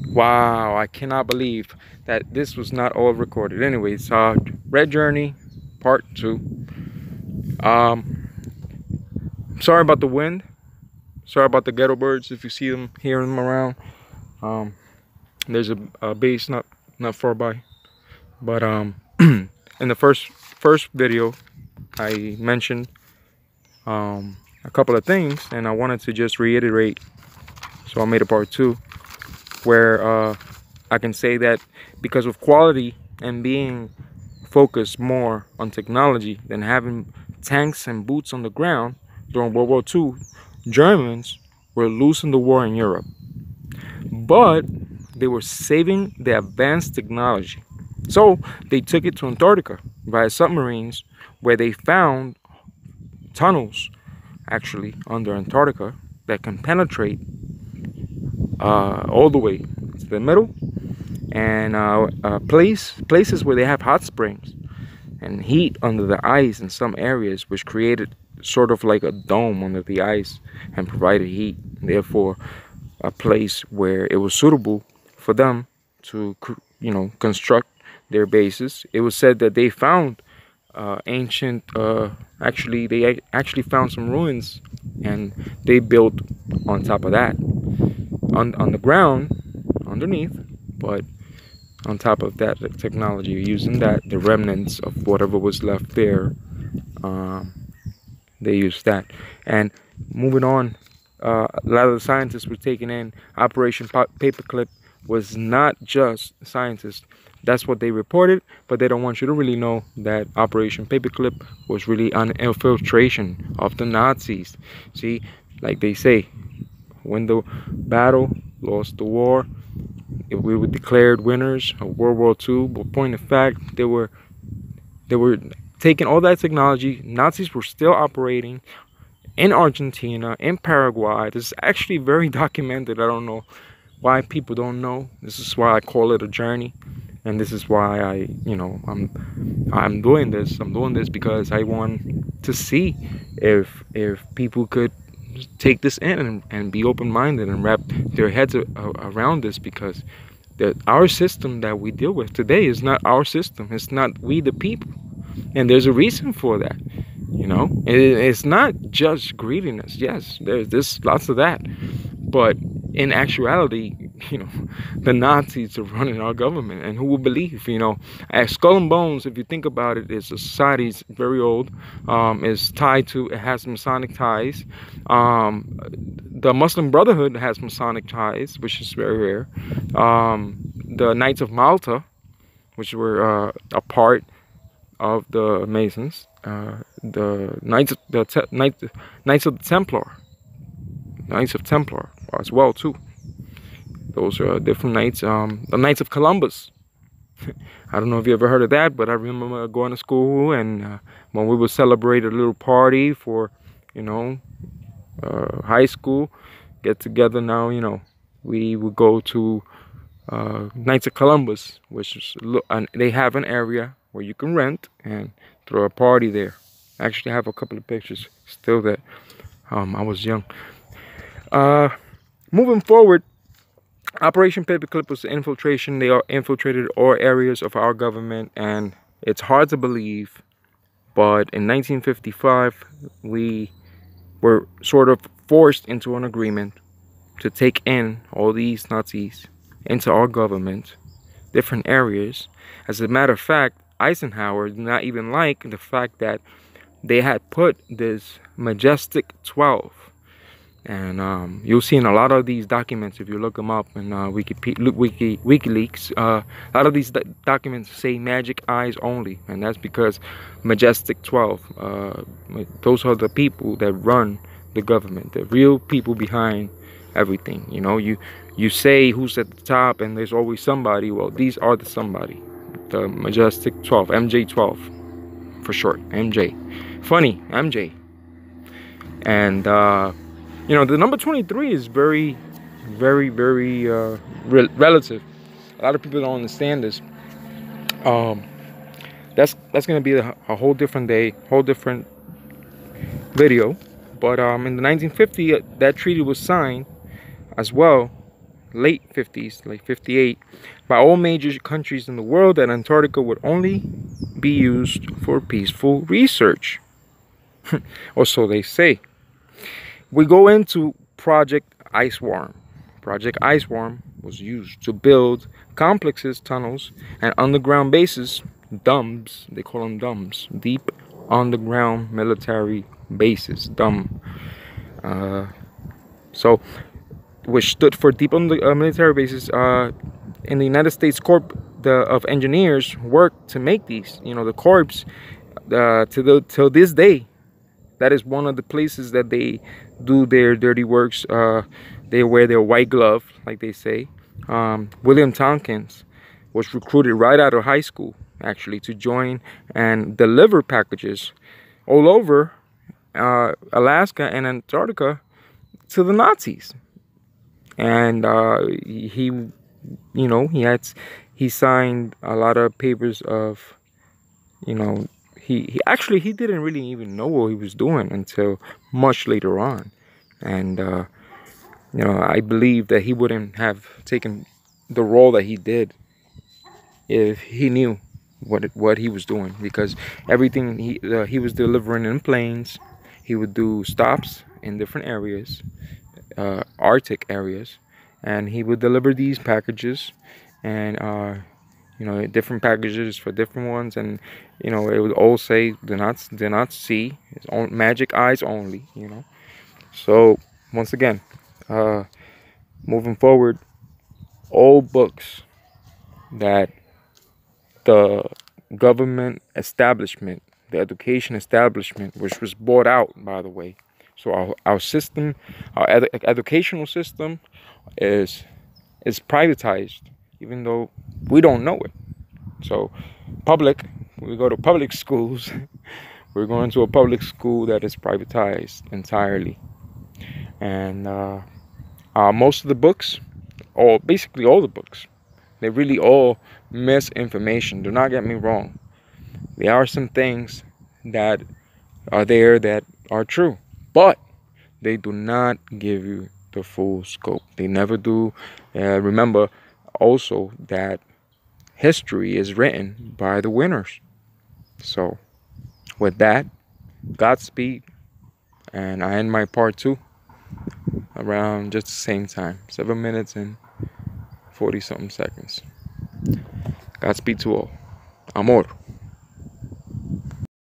Wow, I cannot believe that this was not all recorded. Anyways, Red Journey Part 2. Um, sorry about the wind. Sorry about the ghetto birds if you see them, hearing them around. Um, there's a base not far by. But in the first video, I mentioned a couple of things, and I wanted to just reiterate. So I made a part 2 where I can say that because of quality and being focused more on technology than having tanks and boots on the ground during World War II, Germans were losing the war in Europe. But they were saving the advanced technology. So they took it to Antarctica via submarines, where they found tunnels actually under Antarctica that can penetrate all the way to the middle, and places where they have hot springs and heat under the ice in some areas, which created sort of like a dome under the ice and provided heat. Therefore, a place where it was suitable for them to, construct their bases. It was said that they found ancient, they actually found some ruins, and they built on top of that, on the ground, underneath, but on top of that technology, using that, the remnants of whatever was left there, they used that. And moving on, a lot of the scientists were taken in. Operation Paperclip was not just scientists. That's what they reported, but they don't want you to really know that Operation Paperclip was really an infiltration of the Nazis. See, like they say, win the battle, lost the war. If we were declared winners of World War II, but point of fact, they were taking all that technology. Nazis were still operating in Argentina, in Paraguay. This is actually very documented. I don't know why people don't know. This is why I call it a journey, and this is why I'm doing this. I'm doing this because I want to see if people could take this in and be open-minded and wrap their heads around this, because our system that we deal with today is not our system. It's not we the people, and there's a reason for that. It's not just greediness. Yes, there's lots of that, but in actuality, the Nazis are running our government, and who will believe? As Skull and Bones, if you think about it, is a society, is very old, is tied to, it has Masonic ties. The Muslim Brotherhood has Masonic ties, which is very rare. The Knights of Malta, which were a part of the Masons, the Knights of the Templar, Knights of Templar as well too. Those are different knights. The Knights of Columbus. I don't know if you ever heard of that, but I remember going to school, and when we would celebrate a little party for, high school get together. Now, we would go to Knights of Columbus, which is, they have an area where you can rent and throw a party there. I actually have a couple of pictures still that I was young. Moving forward, Operation Paperclip was infiltration. They infiltrated all areas of our government, and it's hard to believe, but in 1955 we were sort of forced into an agreement to take in all these Nazis into our government, different areas. As a matter of fact, Eisenhower did not even like the fact that they had put this Majestic 12, and you'll see in a lot of these documents, if you look them up in WikiLeaks, a lot of these documents say Magic Eyes only, and that's because Majestic 12, those are the people that run the government, the real people behind everything. You say who's at the top, and there's always somebody. Well, these are the somebody. The Majestic 12, MJ12 for short, MJ. Funny, MJ. And the number 23 is very, very, very relative. A lot of people don't understand this. That's gonna be a whole different day, whole different video. But in the 1950, that treaty was signed as well, late 50s, like 58, by all major countries in the world that Antarctica would only be used for peaceful research. Or so they say. We go into Project Iceworm. Project Iceworm was used to build complexes, tunnels, and underground bases, DUMBs, they call them DUMBs, deep underground military bases, DUM. So, which stood for deep military bases. In the United States Corps of Engineers worked to make these. You know, the corps till this day. That is one of the places that they do their dirty works. They wear their white glove, like they say. William Tompkins was recruited right out of high school, actually, to join and deliver packages all over Alaska and Antarctica to the Nazis. And he, you know, he signed a lot of papers of, you know, he actually he didn't really even know what he was doing until much later on. And you know, I believe that he wouldn't have taken the role that he did if he knew what he was doing, because everything he was delivering in planes. He would do stops in different areas, Arctic areas, and he would deliver these packages, and you know, different packages for different ones, and you know, it would all say do not see, it's on magic eyes only, you know. So once again, moving forward, all books that the government establishment, the education establishment, which was bought out, by the way. So our system, our educational system is privatized, even though we don't know it. So we go to public schools. We're going to a public school that is privatized entirely. And most of the books, or basically all the books, they really all misinformation. Do not get me wrong. There are some things that are there that are true, but they do not give you the full scope. They never do. Remember also that history is written by the winners. So with that, Godspeed, and I end my part 2 around just the same time, 7 minutes and 40 something seconds. Godspeed to all. Amor.